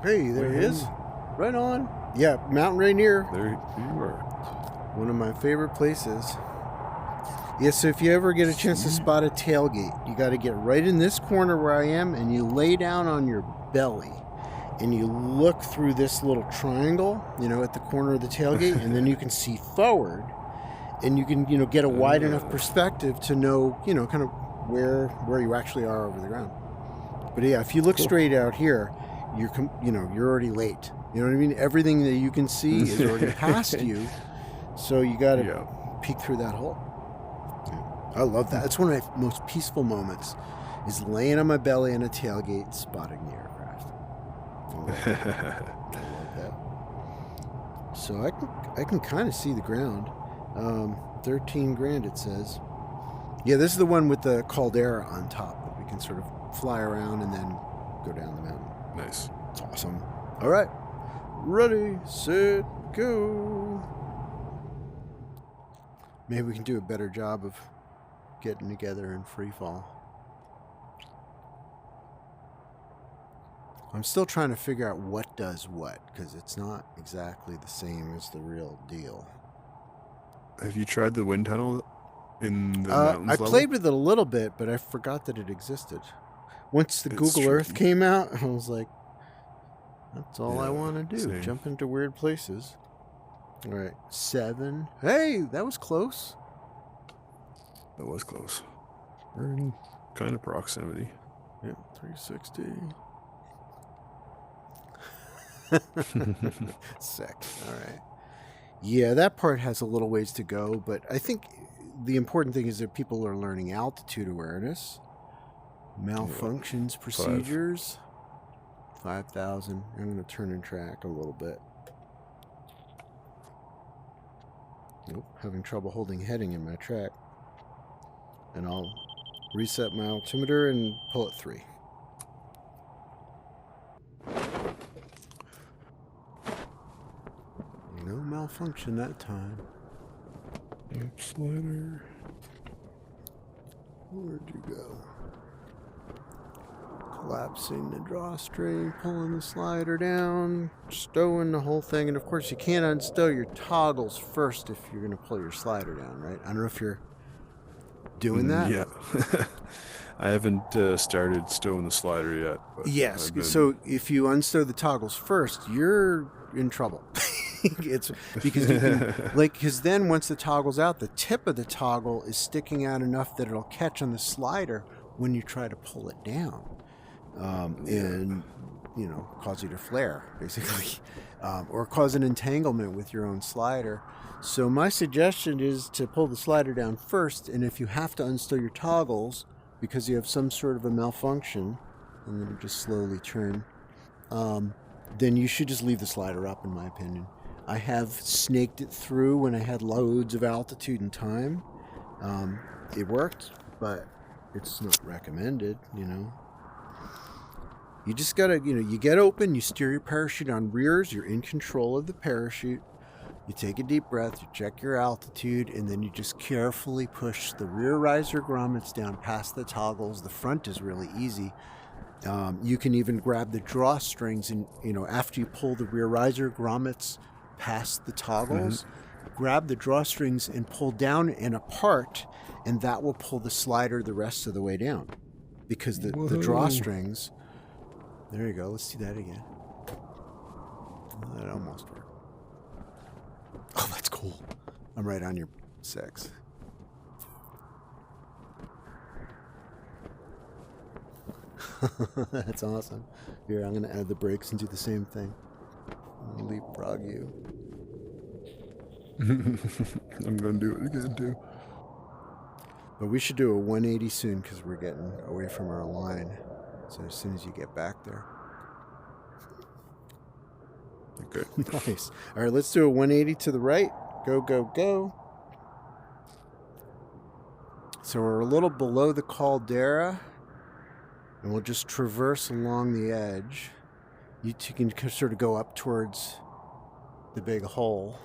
Hey, there he is. Right on. Yeah, Mountain Rainier. There you are. One of my favorite places. Yeah, so if you ever get a chance to spot a tailgate, you got to get right in this corner where I am, and you lay down on your belly, and you look through this little triangle, at the corner of the tailgate, and then you can see forward, and you can, get a wide enough perspective to know, kind of where you actually are over the ground. But yeah, if you look straight out here, you're already late. You know what I mean? Everything that you can see is already past you, so you got to peek through that hole. I love that. It's one of my most peaceful moments, is laying on my belly on a tailgate, spotting the aircraft. I love that. So I can kind of see the ground. 13 grand it says. Yeah, this is the one with the caldera on top that we can sort of fly around and then go down the mountain. Nice. It's awesome. All right. Ready, set, go. Maybe we can do a better job of getting together in free fall. I'm still trying to figure out what does what, because it's not exactly the same as the real deal. Have you tried the wind tunnel in the mountains I level? played with it a little bit, but I forgot that it existed. Once the Google Earth came out, I was like, that's all I want to do. Same. Jump into weird places. All right, 7. Hey, that was close. That was close. We're in kind of proximity. Yeah, 360. Sick. All right. Yeah, that part has a little ways to go, but I think the important thing is that people are learning altitude awareness, malfunctions, procedures. 5,000. I'm going to turn and track a little bit. Nope, having trouble holding heading in my track. And I'll reset my altimeter and pull it 3. No malfunction that time. Slider. Where'd you go? Collapsing the drawstring, pulling the slider down, stowing the whole thing. And of course, you can't unstow your toggles first if you're going to pull your slider down, right? I don't know if you're doing that. Yeah. I haven't started stowing the slider yet. But yes. So if you unstow the toggles first, you're in trouble. It's because you can, because then once the toggle's out, the tip of the toggle is sticking out enough that it'll catch on the slider when you try to pull it down. And cause you to flare, basically, or cause an entanglement with your own slider. So my suggestion is to pull the slider down first, and if you have to unstow your toggles because you have some sort of a malfunction, and then just slowly turn, then you should just leave the slider up, in my opinion. I have snaked it through when I had loads of altitude and time. It worked, but it's not recommended, You just gotta, you get open, you steer your parachute on rears, you're in control of the parachute, you take a deep breath, you check your altitude, and then you just carefully push the rear riser grommets down past the toggles. The front is really easy. You can even grab the drawstrings, and, after you pull the rear riser grommets past the toggles, grab the drawstrings and pull down and apart, and that will pull the slider the rest of the way down. Because the drawstrings... There you go. Let's see that again. That almost worked. Oh, that's cool. I'm right on your 6. That's awesome. Here, I'm going to add the brakes and do the same thing. I'll leapfrog you. I'm going to do it again, too. But we should do a 180 soon because we're getting away from our line. So as soon as you get back there. Okay. Nice. All right, let's do a 180 to the right. Go, go, go. So we're a little below the caldera, and we'll just traverse along the edge. You can sort of go up towards the big hole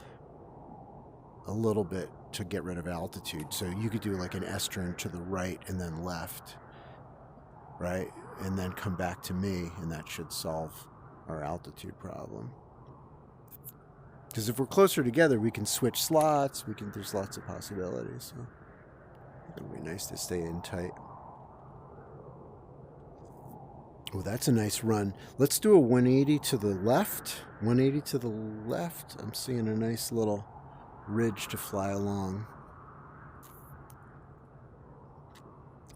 a little bit to get rid of altitude. So you could do like an S-turn to the right and then left, right? And then come back to me, and that should solve our altitude problem. Because if we're closer together, we can switch slots. There's lots of possibilities. So it'll be nice to stay in tight. Oh, that's a nice run. Let's do a 180 to the left. 180 to the left. I'm seeing a nice little ridge to fly along.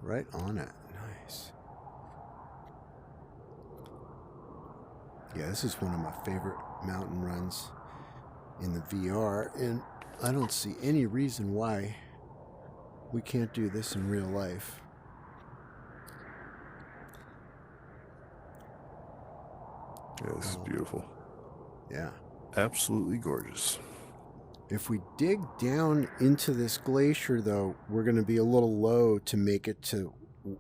Right on it. Nice. Yeah, this is one of my favorite mountain runs in the VR, and I don't see any reason why we can't do this in real life. Yeah, this is beautiful. Yeah. Absolutely gorgeous. If we dig down into this glacier, though, we're going to be a little low to make it to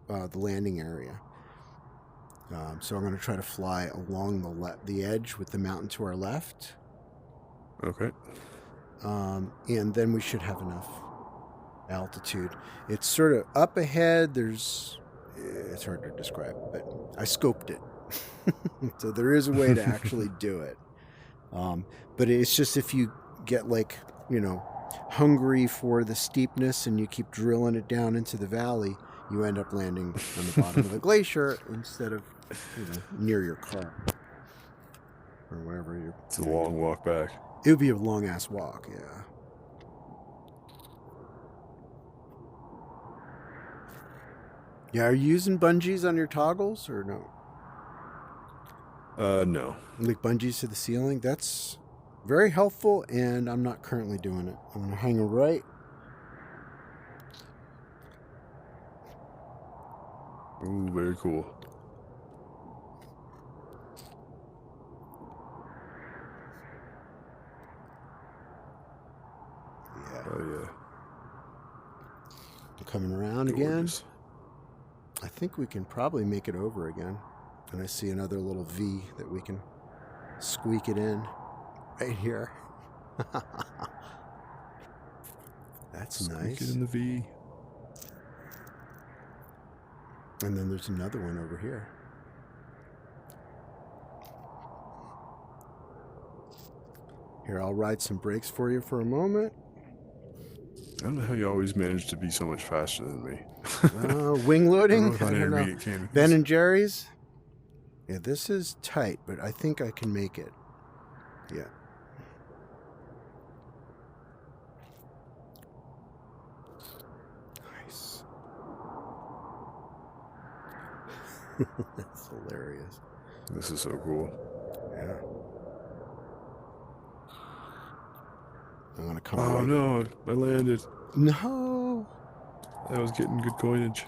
the landing area. So I'm going to try to fly along the edge with the mountain to our left. Okay. And then we should have enough altitude. It's sort of up ahead. It's hard to describe, but I scoped it. So there is a way to actually do it. But it's just if you get hungry for the steepness and you keep drilling it down into the valley, you end up landing on the bottom of the glacier instead of near your car or wherever you're. It's a long walk back. It would be a long ass walk, yeah. Yeah, are you using bungees on your toggles or no? No. Like bungees to the ceiling? That's very helpful, and I'm not currently doing it. I'm going to hang it right. Ooh, very cool. Yeah. Oh, yeah. I'm coming around again. I think we can probably make it over again. And I see another little V that we can squeak it in right here. That's nice. Squeak it in the V. And then there's another one over here. Here, I'll ride some brakes for you for a moment. I don't know how you always manage to be so much faster than me. Wing loading? I don't know. Ben and Jerry's? Yeah, this is tight, but I think I can make it. Yeah. Nice. That's hilarious. This is so cool. Yeah. I'm going to come Oh, right. no. I landed. No. I was getting good coinage.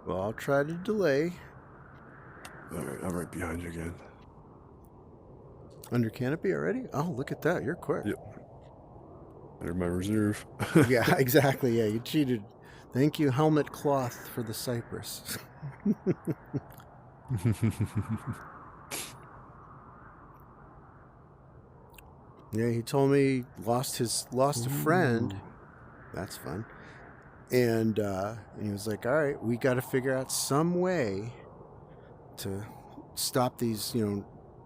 Well, I'll try to delay. All right, I'm right behind you again. Under canopy already? Oh, look at that. You're quick. Yep. There's my reserve. Yeah, exactly. Yeah, you cheated. Thank you, Helmet Cloth, for the cypress. Yeah, he told me lost a friend. That's fun. And he was like, all right, we got to figure out some way to stop these,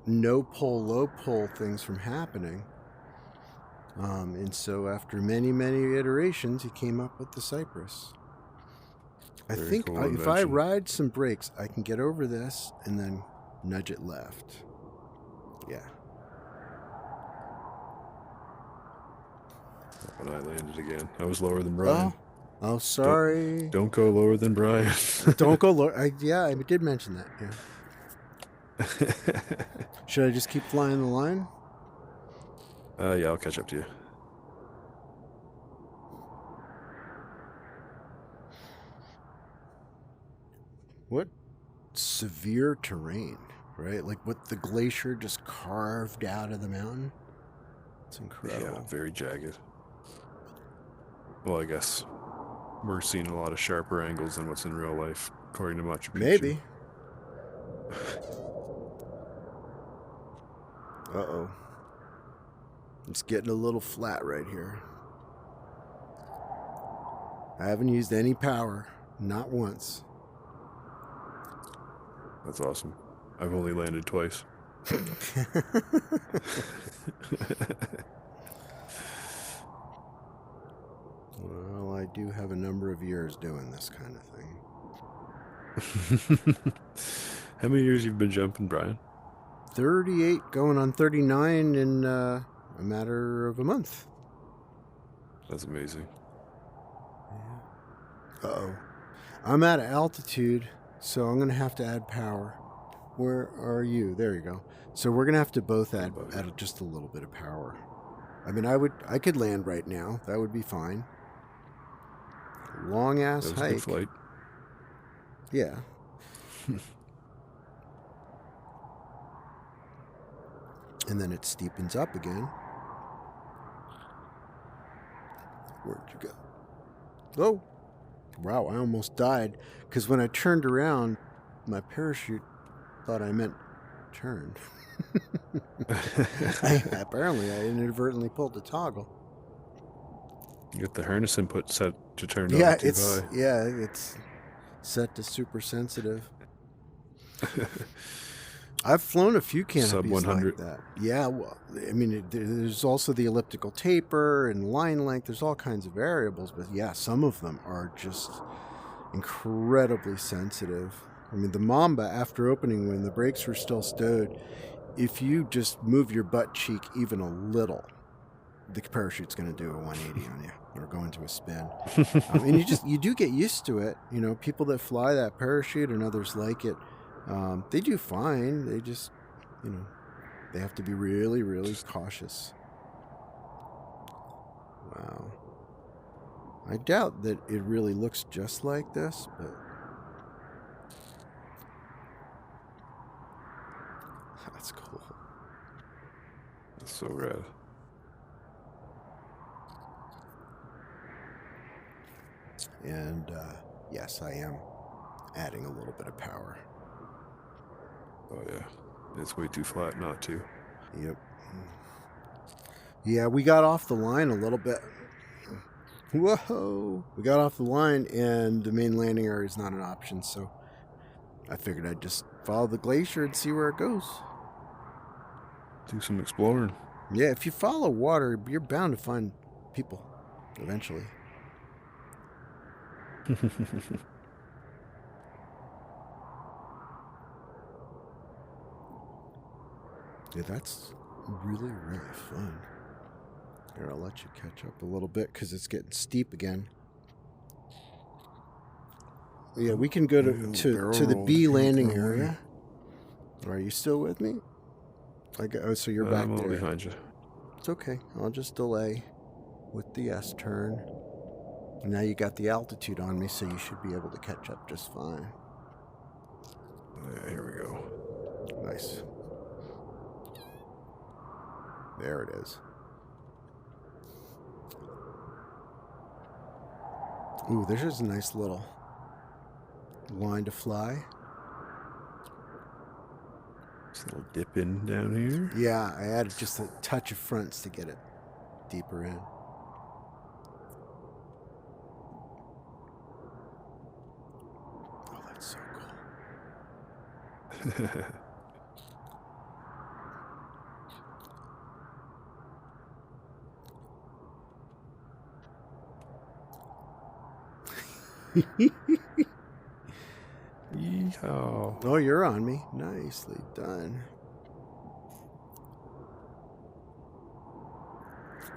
no pull, low pull things from happening. And so after many, many iterations, he came up with the cypress. I think if I ride some brakes, I can get over this and then nudge it left. Yeah. And I landed again. I was lower than Brian. Oh, sorry. Don't go lower than Brian. Don't go lower. I did mention that. Yeah. Should I just keep flying the line? Yeah, I'll catch up to you. What severe terrain, right? Like what the glacier just carved out of the mountain. It's incredible. Yeah, very jagged. Well, I guess we're seeing a lot of sharper angles than what's in real life, according to Machu Picchu. Maybe. Uh-oh. It's getting a little flat right here. I haven't used any power. Not once. That's awesome. I've only landed twice. Well, I do have a number of years doing this kind of thing. How many years you've been jumping, Brian? 38, going on 39 in a matter of a month. That's amazing. Yeah. Uh-oh. I'm at altitude, so I'm going to have to add power. Where are you? There you go. So we're going to have to both add just a little bit of power. I mean, I could land right now. That would be fine. Long ass That was hike. a good flight. Yeah. And then it steepens up again. Where'd you go? Oh, wow, I almost died. Because when I turned around, my parachute thought I meant turn. Apparently, I inadvertently pulled the toggle. You got the harness input set to turn Yeah, on too high. it's set to super sensitive. I've flown a few canopies Sub 100. like that. Yeah, well, I mean, there's also the elliptical taper and line length. There's all kinds of variables, but yeah, some of them are just incredibly sensitive. I mean, the Mamba, after opening, when the brakes were still stowed, if you just move your butt cheek even a little, the parachute's going to do a 180 on you or go into a spin. And you do get used to it. You know, people that fly that parachute and others like it, they do fine. They just, you know, they have to be really, really cautious. Wow. I doubt that it really looks just like this, but that's cool. That's so rad. And yes, I am adding a little bit of power. Oh yeah, it's way too flat not to. Yep. Yeah, we got off the line a little bit. Whoa! We got off the line, and the main landing area is not an option, so I figured I'd just follow the glacier and see where it goes. Do some exploring. Yeah, if you follow water, you're bound to find people eventually. Yeah, that's really, really fun. Here, I'll let you catch up a little bit because it's getting steep again. Yeah, we can go to the B landing area. Are you still with me? So you're back I'm there. behind you. It's okay. I'll just delay with the S turn. And now you got the altitude on me, so you should be able to catch up just fine. Yeah, here we go. Nice. There it is. Ooh, there's just a nice little line to fly. Just a little dip in down here. Yeah, I added just a touch of fronts to get it deeper in. Oh, that's so cool. Yeehaw. Oh, you're on me. Nicely done.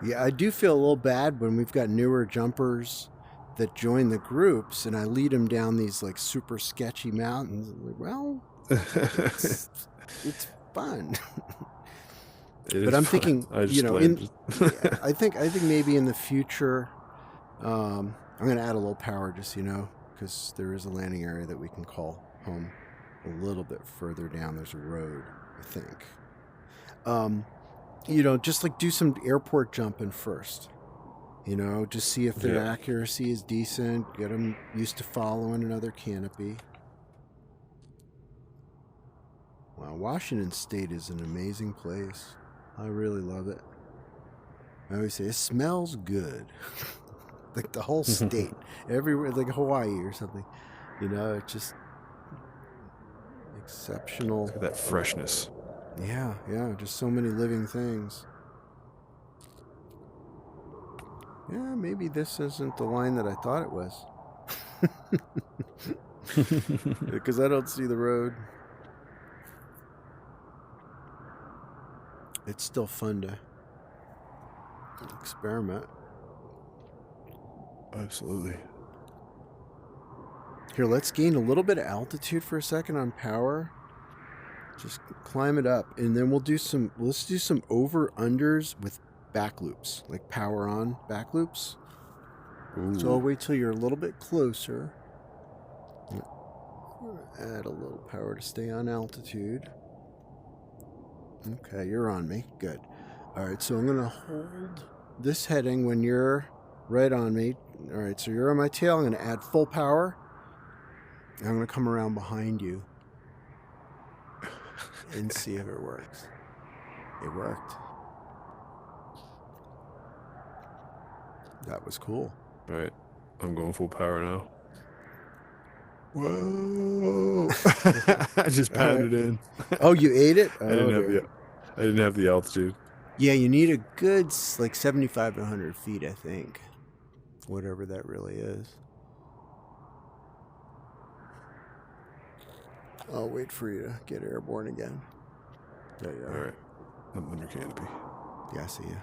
Yeah, I do feel a little bad when we've got newer jumpers that join the groups, and I lead them down these like super sketchy mountains. I'm like, well, it's fun. But I'm thinking, you know, I think maybe in the future, I'm going to add a little power, just because there is a landing area that we can call home a little bit further down. There's a road, I think. Just like do some airport jumping first. Just see if their accuracy is decent. Get them used to following another canopy. Wow, Washington State is an amazing place. I really love it. I always say it smells good. Like the whole state, everywhere, like Hawaii or something. It Exceptional. Look at that freshness. Yeah, just so many living things. Yeah, maybe this isn't the line that I thought it was. Because I don't see the road. It's still fun to experiment. Absolutely. Here, let's gain a little bit of altitude for a second on power. Just climb it up, and then let's do some over-unders with back loops, like power on back loops. Ooh. So I'll wait till you're a little bit closer. Add a little power to stay on altitude. Okay, you're on me. Good. All right, so I'm going to hold this heading when you're right on me. All right, so you're on my tail. I'm going to add full power. I'm going to come around behind you and see if it works. It worked. That was cool. All right, I'm going full power now. Whoa! I just pounded in. Oh, you ate it? Oh, I didn't have the altitude. Yeah, you need a good like 75 to 100 feet, I think. Whatever that really is. I'll wait for you to get airborne again. There you are. All right, I'm under canopy. Yeah, I see you.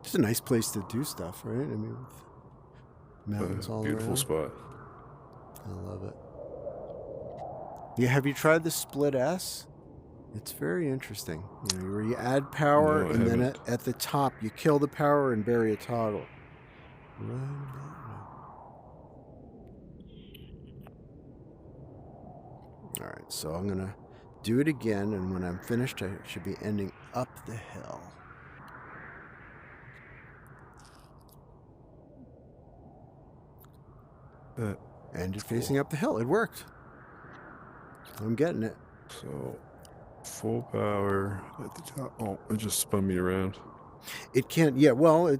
It's a nice place to do stuff, right? I mean, with mountains all Beautiful around. spot. I love it. Yeah, have you tried the split S? It's very interesting. You know, where you add power, No, I and then haven't. at the top you kill the power and bury a toggle. All right, so I'm gonna do it again, and when I'm finished, I should be ending up the hill. And it's facing up the hill. It worked. I'm getting it. So, full power at the top. Oh, it just spun me around. It can't. Yeah. Well,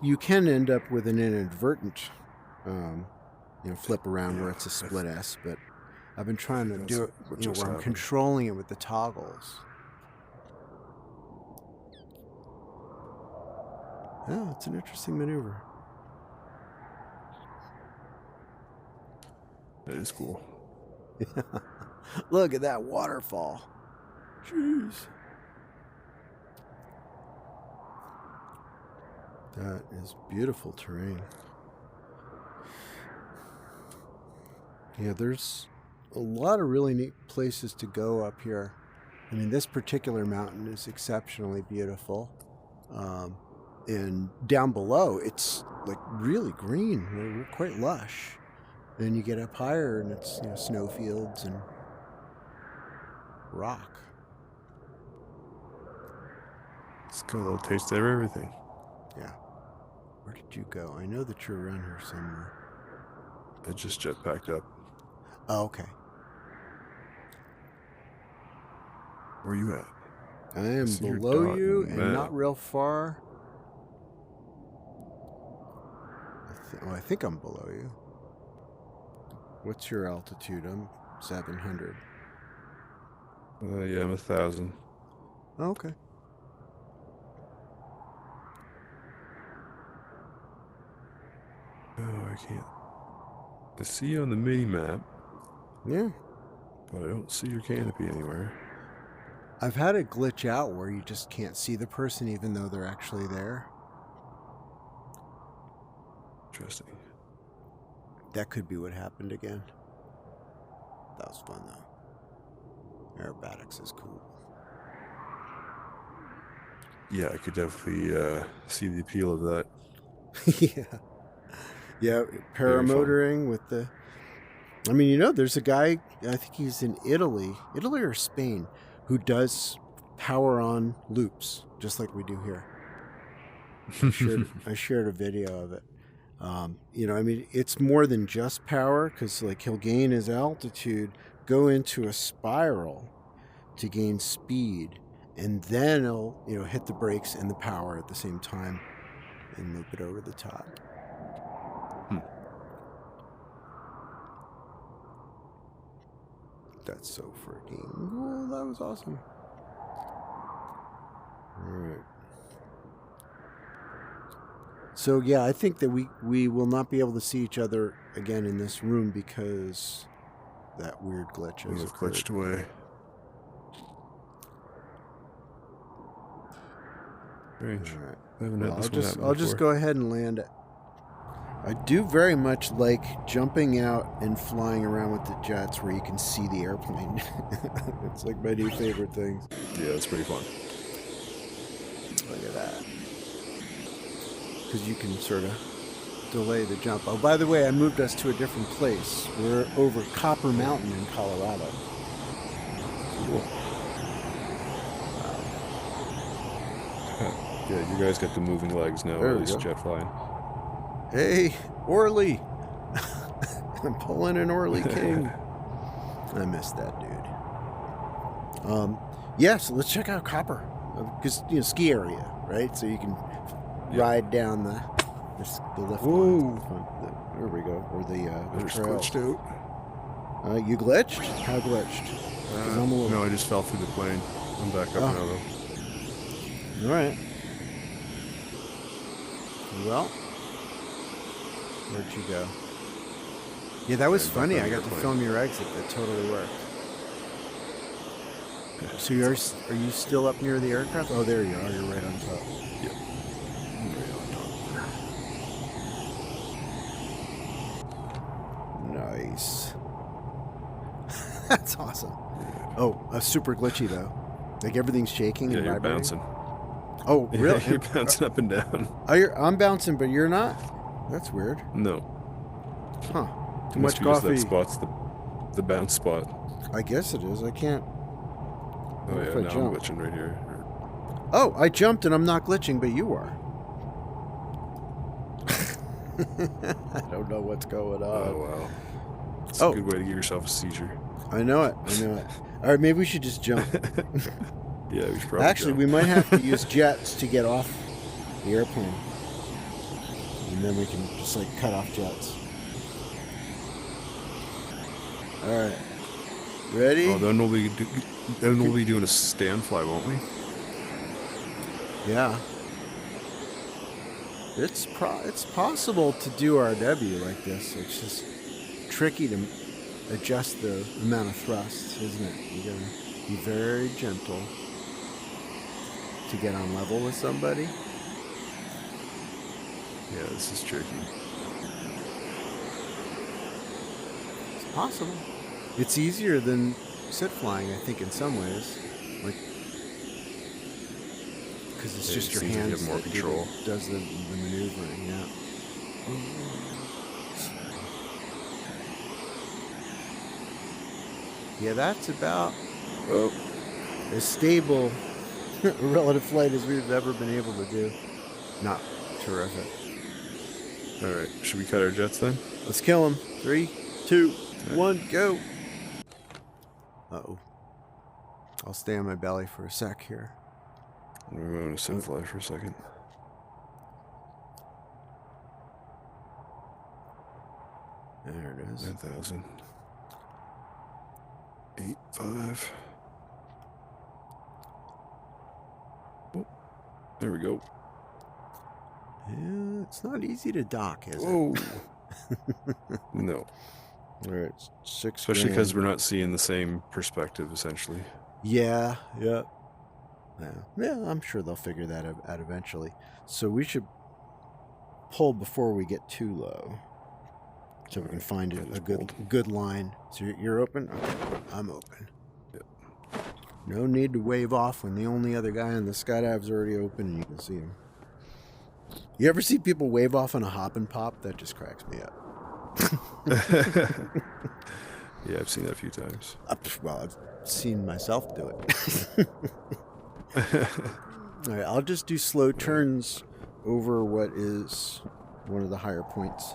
you can end up with an inadvertent, flip around where it's a split S. But I've been trying to do it, where I'm controlling it with the toggles. Yeah, it's an interesting maneuver. That is cool. Look at that waterfall. Jeez. That is beautiful terrain. Yeah, there's a lot of really neat places to go up here. I mean, this particular mountain is exceptionally beautiful. And down below, it's like really green. We're quite lush. Then you get up higher, and it's snowfields and rock. It's got a little taste of everything. Yeah. Where did you go? I know that you're around here somewhere. I just jetpacked up. Oh, okay. Where are you at? I am below you and not real far. I think I'm below you. What's your altitude? I'm 700. Yeah, I'm 1,000. Oh, okay. Oh, I can't. I see you on the mini map. Yeah. But I don't see your canopy anywhere. I've had it glitch out where you just can't see the person even though they're actually there. Interesting. That could be what happened again. That was fun, though. Aerobatics is cool. Yeah, I could definitely see the appeal of that. Yeah. Yeah, paramotoring with the... I mean, there's a guy, I think he's in Italy or Spain, who does power-on loops, just like we do here. I shared a video of it. I mean, it's more than just power, because like he'll gain his altitude, go into a spiral to gain speed, and then he'll hit the brakes and the power at the same time and loop it over the top. That's so freaking cool. That was awesome. All right. So yeah, I think that we will not be able to see each other again in this room because that weird glitch has occurred. Glitched away. Strange. All right. I haven't had this one happen I'll just before. go ahead and land it. I do very much like jumping out and flying around with the jets where you can see the airplane. It's like my new favorite things. Yeah, it's pretty fun. Look at that. Because you can sort of delay the jump. Oh, by the way, I moved us to a different place. We're over Copper Mountain in Colorado. Cool. Yeah, you guys got the moving legs now, There or we at least go. jet flying. Hey, Orly! I'm pulling an Orly King. I missed that dude. Yeah, so let's check out Copper. Because, ski area, right? So you can ride down the lift Whoa. line. There we go. Or the Just trail. glitched out. You glitched? How glitched? 'Cause I'm a little... No, I just fell through the plane. I'm back up now, though. All right. Well, where'd you go? Yeah, that was I'm back funny. on I the got to airplane. film your exit. That totally worked. So are you still up near the aircraft? Oh, there you are. You're right on top. Yep. Nice. That's awesome. Oh, super glitchy though. Like everything's shaking Yeah, and you're vibrating. bouncing. Oh, really? You're bouncing up and down. I'm bouncing, but you're not? That's weird. No. Huh. Too Must much be just coffee. that spot's the bounce spot. I guess it is. I can't. Oh What yeah, if I now I'm jump? glitching right here. Oh, I jumped and I'm not glitching, but you are. I don't know what's going on. Oh wow. It's Oh. a good way to give yourself a seizure. I know it. All right, maybe we should just jump. Yeah, we should probably Actually, jump. we might have to use jets to get off the airplane. And then we can just cut off jets. All right. Ready? Oh, then we'll be doing a stand fly, won't we? Yeah. It's possible to do RW like this. It's just tricky to adjust the amount of thrust, isn't it? You gotta be very gentle to get on level with somebody. Yeah, this is tricky. It's possible. It's easier than sit flying, I think, in some ways. Because it's Yeah, just it your seems like you hands have more that control. does the maneuvering, yeah. Yeah, that's about Oh, as stable a relative flight as we've ever been able to do. Not terrific. all right. Should we cut our jets then? Let's kill him. 3, 2, 1, go. Uh-oh. I'll stay on my belly for a sec here. We're going to sit fly for a second. There it is. 9,000. 8.5. Oh, there we go. Yeah, it's not easy to dock, is Whoa. it? No. All right, 6 Especially grand. because we're not seeing the same perspective, essentially. Yeah. Yeah, I'm sure they'll figure that out eventually. So we should pull before we get too low, so we can find Yeah, a just good line. So you're open? Okay, I'm open. Yep. No need to wave off when the only other guy on the Skydive's already open and you can see him. You ever see people wave off on a hop and pop? That just cracks me up. Yeah, I've seen that a few times. Well, I've seen myself do it. All right, I'll just do slow turns over what is one of the higher points.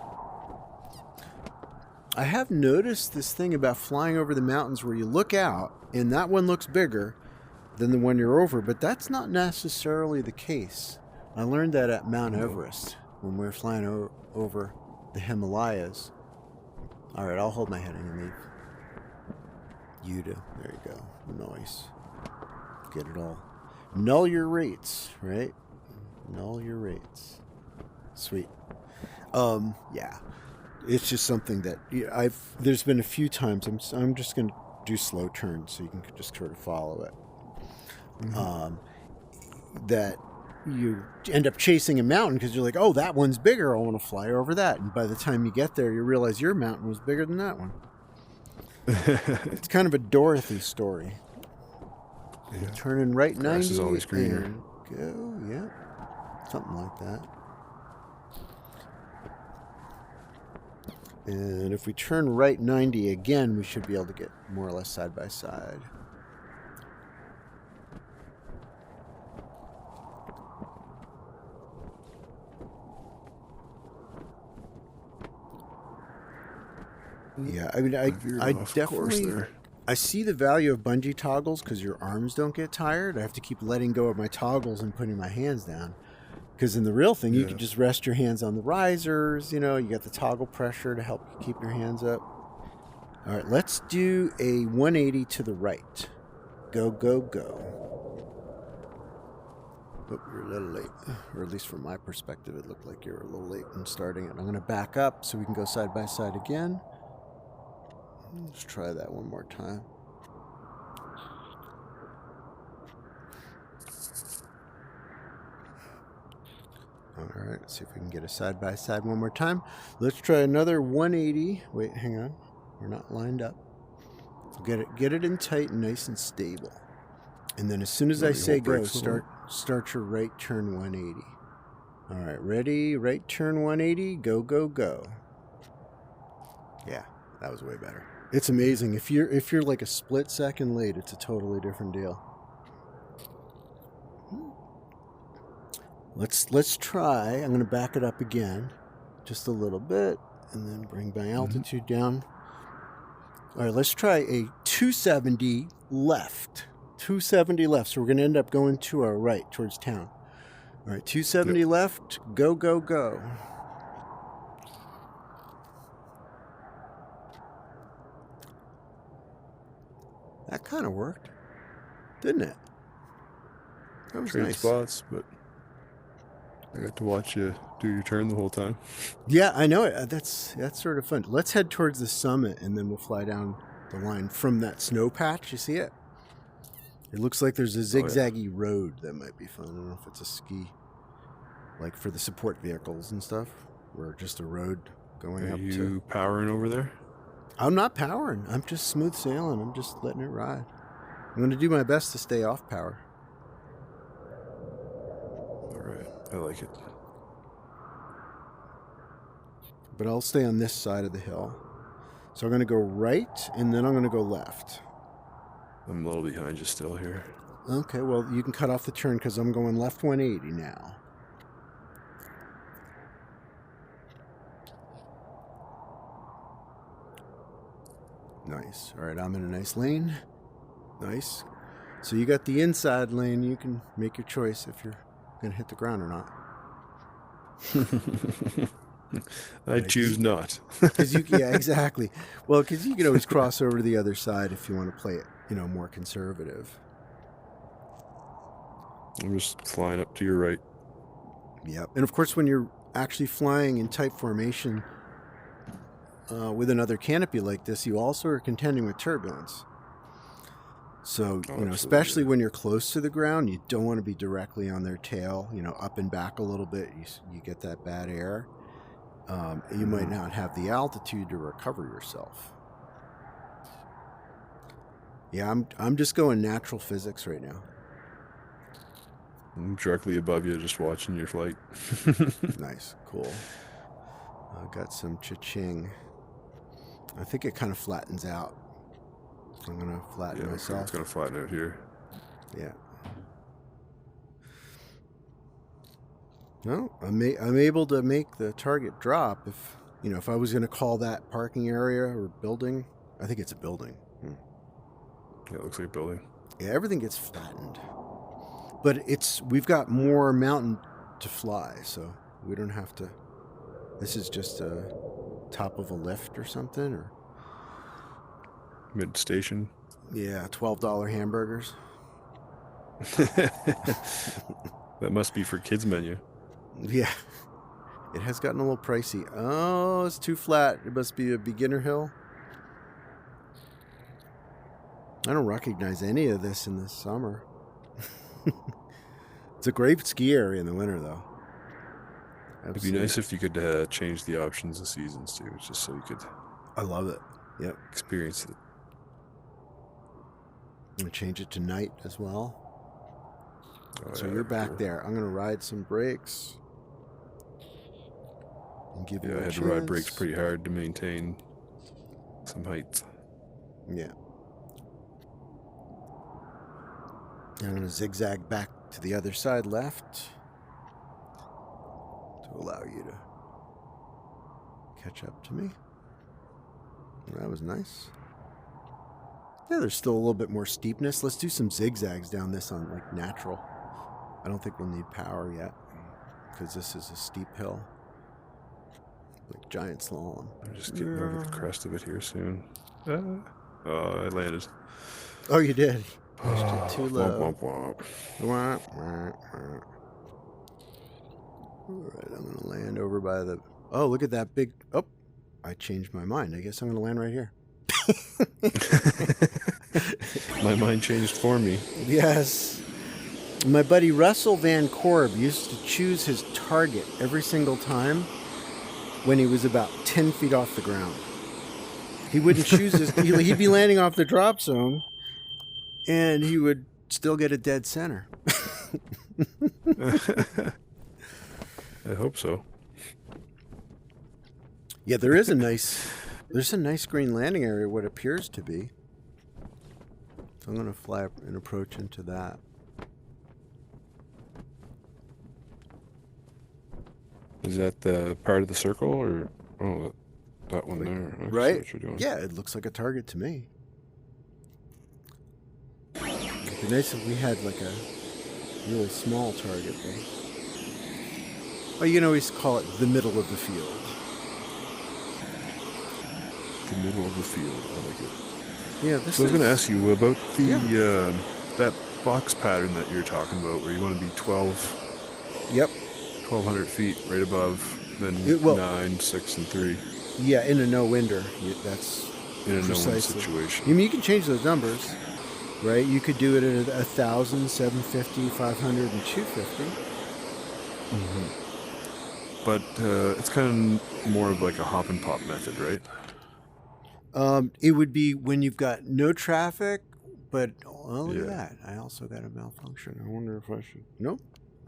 I have noticed this thing about flying over the mountains where you look out, and that one looks bigger than the one you're over, but that's not necessarily the case. I learned that at Mount Everest when we were flying over the Himalayas. All right, I'll hold my heading and leave. You do. There you go. Nice. Get it all. Null your rates, right? Null your rates. Sweet. Yeah. It's just something that there's been a few times I'm just going to do slow turns so you can just sort of follow it. That you end up chasing a mountain because you're like, oh, that one's bigger. I want to fly over that. And by the time you get there, you realize your mountain was bigger than that one. It's kind of a Dorothy story. Yeah. Turning right 90. Grass is always greener. And go, yeah. Something like that. And if we turn right 90 again, we should be able to get more or less side by side. Yeah, I mean, I definitely, I see the value of bungee toggles because your arms don't get tired. I have to keep letting go of my toggles and putting my hands down. Because in the real thing, you can just rest your hands on the risers. You know, you got the toggle pressure to help keep your hands up. All right, let's do a 180 to the right. Go, go, go. Oh, you're a little late. Or at least from my perspective, it looked like you were a little late in starting it. I'm going to back up so we can go side by side again. Let's try that one more time. All right, let's see if we can get a side by side one more time. Let's try another 180. Wait, hang on. We're not lined up. Get it in tight and nice and stable. And then as soon as I say go, start your right turn 180. All right, ready? Right turn 180. Go, go, go. Yeah, that was way better. It's amazing. If you're like a split second late, it's a totally different deal. Let's try. I'm going to back it up again, just a little bit, and then bring my altitude down. All right, let's try a 270 left. 270 left. So we're going to end up going to our right towards town. All right, 270 left. Go, go, go. That kind of worked, didn't it? That was nice. Spots, but I got to watch you do your turn the whole time. Yeah, I know it. That's sort of fun. Let's head towards the summit, and then we'll fly down the line from that snow patch. You see it? It looks like there's a zigzaggy road that might be fun. I don't know if it's a ski, like for the support vehicles and stuff, or just a road going up to... Are you powering over there? I'm not powering. I'm just smooth sailing. I'm just letting it ride. I'm going to do my best to stay off power. All right. I like it. But I'll stay on this side of the hill. So I'm going to go right, and then I'm going to go left. I'm a little behind you still here. Okay, well, you can cut off the turn because I'm going left 180 now. Nice. All right, I'm in a nice lane. Nice. So you got the inside lane. You can make your choice if you're going to hit the ground or not. I choose not. Yeah, exactly. Well, because you can always cross over to the other side if you want to play it, more conservative. I'm just flying up to your right. Yep. And of course, when you're actually flying in type formation with another canopy like this, you also are contending with turbulence. So, especially when you're close to the ground, you don't want to be directly on their tail, up and back a little bit. You get that bad air. You might not have the altitude to recover yourself. Yeah, I'm just going natural physics right now. I'm directly above you, just watching your flight. Nice, cool. I got some cha-ching. I think it kind of flattens out. So I'm going to flatten myself. It's going to flatten out here. Yeah. No, I'm able to make the target drop if I was going to call that parking area or building. I think it's a building. Yeah, it looks like a building. Yeah, everything gets flattened. But we've got more mountain to fly, so we don't have to This is just a top of a lift or something, or Mid station. yeah, $12 hamburgers. That must be for kids menu. Yeah, it has gotten a little pricey. Oh, it's too flat. It must be a beginner hill. I don't recognize any of this in the summer. It's a great ski area in the winter, though. It'd be nice if you could change the options of seasons too, just so you could. I love it. Yep. Experience it. I'm gonna change it to night as well. Oh, So yeah, you're back sure. there. I'm gonna ride some brakes and give you Yeah, a I had chance. to ride brakes pretty hard to maintain some height. Yeah. And I'm gonna zigzag back to the other side left to allow you to catch up to me. That was nice. Yeah, there's still a little bit more steepness. Let's do some zigzags down this on like natural. I don't think we'll need power yet because this is a steep hill. Like giant slalom. I'm just getting over the crest of it here soon. Oh, I landed. Oh, you did. Pushed it too low. Womp, womp, womp. Wah, wah, wah. All right, I'm gonna land over by the. Oh, look at that big. Oh, I changed my mind. I guess I'm gonna land right here. My mind changed for me. Yes. My buddy Russell Van Korb used to choose his target every single time when he was about 10 feet off the ground. He wouldn't choose his. He'd be landing off the drop zone, and he would still get a dead center. I hope so. Yeah, there's a nice green landing area, what appears to be. So I'm going to fly up and approach into that. Is that the part of the circle, or that one there? I see Right? what you're doing. Yeah, it looks like a target to me. It'd be nice if we had like a really small target though. Well, you can always call it the middle of the field. The middle of the field. I like it. Yeah, this So I was is... going to ask you about the that box pattern that you're talking about, where you want to be 1,200 feet right above, then 9, 6, and 3. Yeah, in a no-winder. That's In a precisely. no-win situation. I mean, you can change those numbers, right? You could do it at 1,000, 750, 500, and 250. Mm-hmm. But it's kind of more of like a hop and pop method, right? It would be when you've got no traffic, but look Yeah. at that. I also got a malfunction. I wonder if I should. Nope.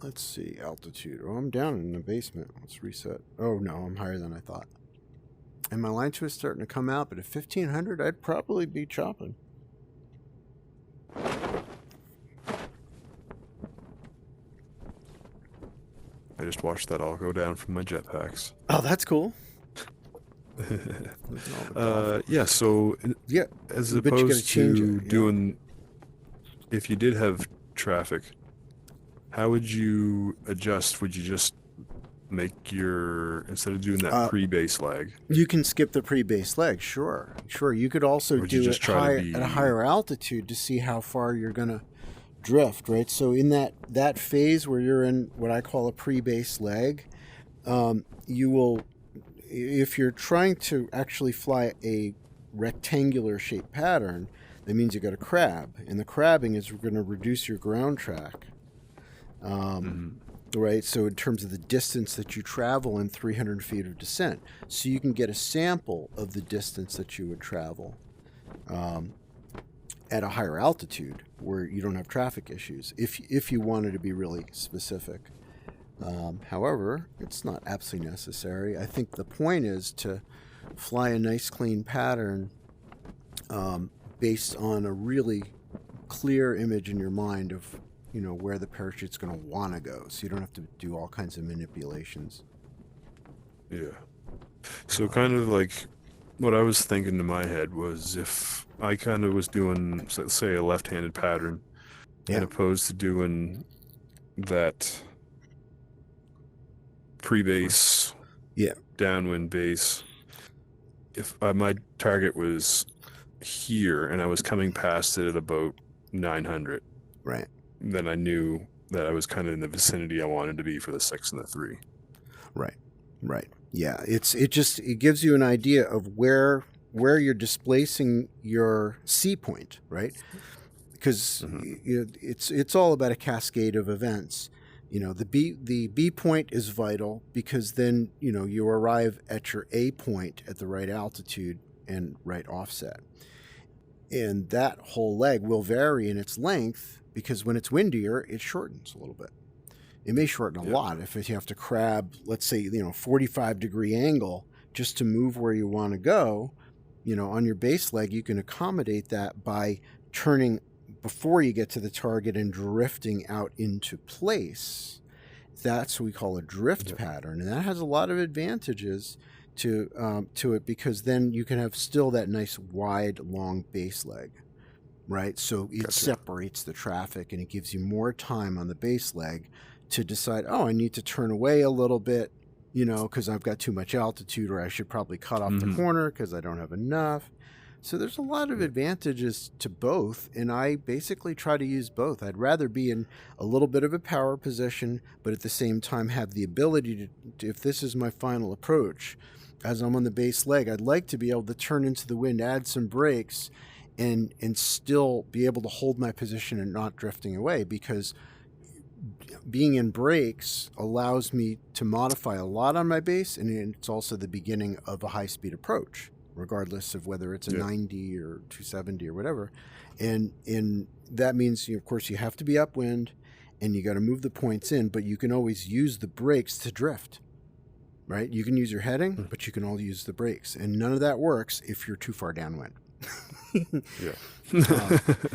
Let's see. Altitude. Oh, I'm down in the basement. Let's reset. Oh, no. I'm higher than I thought. And my line twist starting to come out, but at 1,500, I'd probably be chopping. I just watched that all go down from my jetpacks. Oh, that's cool. Yeah, so Yeah, as but you gotta opposed change to it, yeah. doing, if you did have traffic, how would you adjust? Would you just make instead of doing that pre-base lag? You can skip the pre-base leg, sure. You could also Would you do just it try to at a higher altitude to see how far you're going to drift, right? So in that phase where you're in what I call a pre-base leg, you will, if you're trying to actually fly a rectangular shaped pattern, that means you got to crab, and the crabbing is going to reduce your ground track. Right, so in terms of the distance that you travel in 300 feet of descent, so you can get a sample of the distance that you would travel at a higher altitude where you don't have traffic issues, if you wanted to be really specific. However, it's not absolutely necessary. I think the point is to fly a nice clean pattern based on a really clear image in your mind of where the parachute's going to want to go, so you don't have to do all kinds of manipulations. Yeah. So kind of like what I was thinking in my head was if I kind of was doing, let's say, a left-handed pattern, and opposed to doing that pre-base downwind base, if my target was here and I was coming past it at about 900, Right. then I knew that I was kind of in the vicinity I wanted to be for the 6 and the 3. Right. Right. Yeah. It gives you an idea of where you're displacing your C point, right? Because it's all about a cascade of events. The B point is vital because then you arrive at your A point at the right altitude and right offset, and that whole leg will vary in its length because when it's windier, it shortens a little bit. It may shorten a lot if you have to crab, let's say, 45-degree angle just to move where you want to go. On your base leg, you can accommodate that by turning before you get to the target and drifting out into place. That's what we call a drift pattern, and that has a lot of advantages to it because then you can have still that nice wide, long base leg, right? So it separates the traffic and it gives you more time on the base leg to decide, I need to turn away a little bit, because I've got too much altitude, or I should probably cut off the corner because I don't have enough. So there's a lot of advantages to both, and I basically try to use both. I'd rather be in a little bit of a power position, but at the same time have the ability to, if this is my final approach, as I'm on the base leg, I'd like to be able to turn into the wind, add some brakes, and still be able to hold my position and not drifting away, because being in brakes allows me to modify a lot on my base, and it's also the beginning of a high-speed approach, regardless of whether it's a 90 or 270 or whatever. And that means, of course, you have to be upwind, and you got to move the points in, but you can always use the brakes to drift, right? You can use your heading, but you can all use the brakes, and none of that works if you're too far downwind.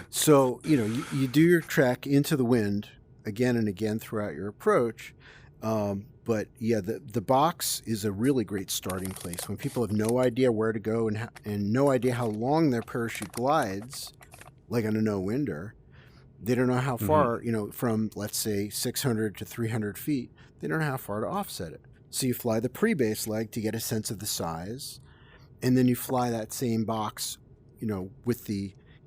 So, you do your trek into the wind again and again throughout your approach. But yeah, the box is a really great starting place when people have no idea where to go and no idea how long their parachute glides, like on a no-winder. They don't know how far, from, let's say, 600 to 300 feet, they don't know how far to offset it. So you fly the pre-base leg to get a sense of the size, and then you fly that same box,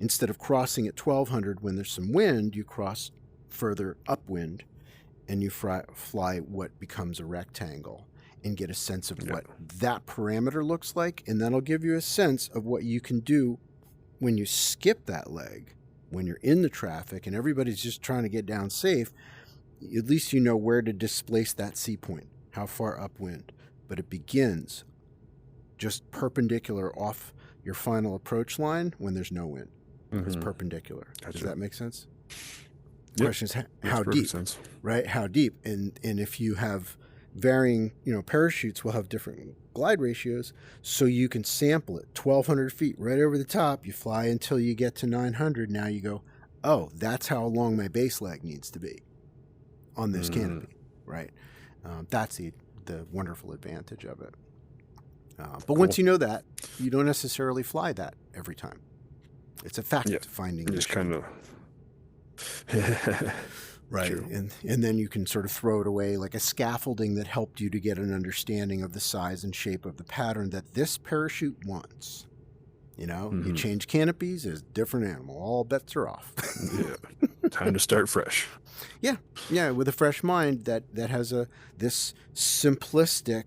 instead of crossing at 1200 when there's some wind, you cross further upwind, and you fly what becomes a rectangle and get a sense of what that parameter looks like, and that'll give you a sense of what you can do when you skip that leg, when you're in the traffic and everybody's just trying to get down safe. At least you know where to displace that C point, how far upwind. But it begins just perpendicular off your final approach line when there's no wind. It's perpendicular. Gotcha. Does that make sense? Yep. Question is how deep, right? How deep? And if you have varying, parachutes will have different glide ratios, so you can sample it. 1,200 feet right over the top, you fly until you get to 900. Now you go, oh, that's how long my base leg needs to be on this canopy, right? That's the wonderful advantage of it. But once you know that, you don't necessarily fly that every time. It's a fact finding. Just kind of. Right. And then you can sort of throw it away like a scaffolding that helped you to get an understanding of the size and shape of the pattern that this parachute wants. You change canopies, it's a different animal. All bets are off. Time to start fresh. Yeah, with a fresh mind that has this simplistic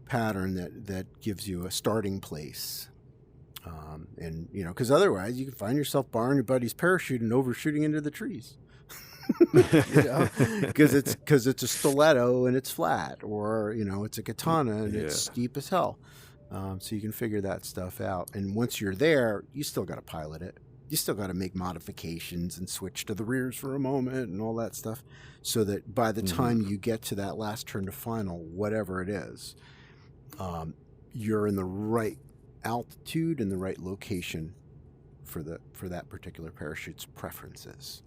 pattern that gives you a starting place. And because otherwise you can find yourself borrowing your buddy's parachute and overshooting into the trees. Because it's a stiletto and it's flat, or it's a katana and it's steep as hell. So you can figure that stuff out. And once you're there, you still got to pilot it. You still got to make modifications and switch to the rears for a moment and all that stuff, so that by the time you get to that last turn to final, whatever it is, you're in the right altitude and the right location for that particular parachute's preferences.